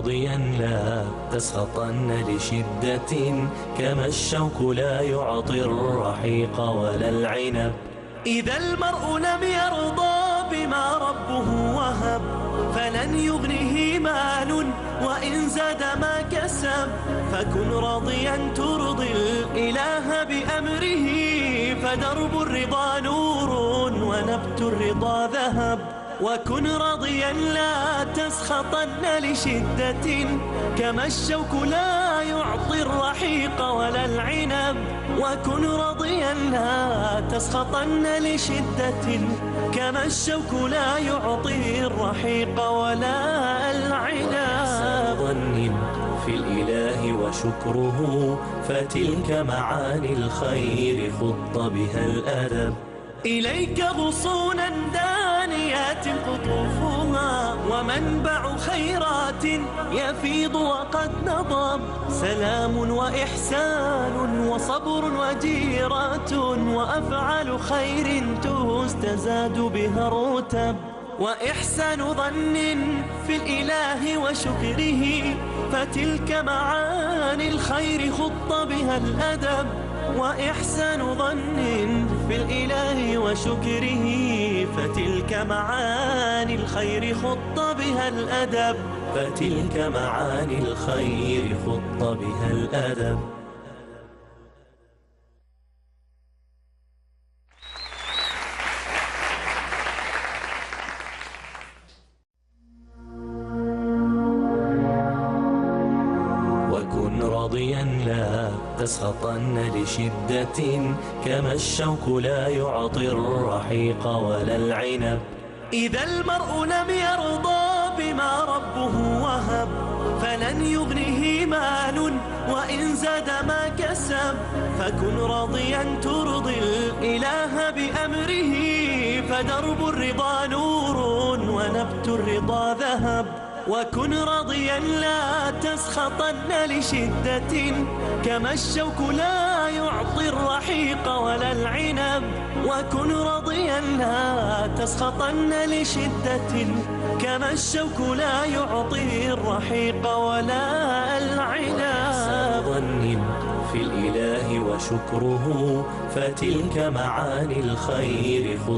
راضيا لا تسخطن لشدة، كما الشوك لا يعطي الرحيق ولا العنب. إذا المرء لم يرضى بما ربه وهب، فلن يغنه مال وإن زاد ما كسب. فكن راضيا ترضي الإله بأمره، فدرب الرضا نور ونبت الرضا ذهب. وكن راضيا لا تسخطن لشدة، كما الشوك لا يعطي الرحيق ولا العنب. وكن راضيا لا تسخطن لشدة، كما الشوك لا يعطي الرحيق ولا العنب. ظن في الإله وشكره، فتلك معاني الخير خط بها الأدب. إليك غصونا دانيات قطوفها، ومنبع خيرات يفيض وقد نضب. سلام وإحسان وصبر وجيرات، وأفعال خير تستزاد بها الرتب. وإحسان ظن في الإله وشكره، فتلك معاني الخير خط بها الأدب. وإحسان ظن في الإله وشكره، فتلك معاني الخير خط بها الأدب. فتلك معاني الخير خط بها الأدب. وكن راضيا لا تسخطن لشدة، كما الشوك لا يعطي الرحيق ولا العنب. إذا المرء لم يرضى بما ربه وهب، فلن يغنه مال وإن زاد ما كسب. فكن راضيا ترضي الإله بأمره، فدرب الرضا نور ونبت الرضا ذهب. وكن راضيا لا تسخطن لشدة، كما الشوك لا يعطي الرحيق ولا العنب. وكن راضيا لا تسخطن لشدة، كما الشوك لا يعطي الرحيق ولا العنب. ظن في الإله وشكره، فتلك معاني الخير خط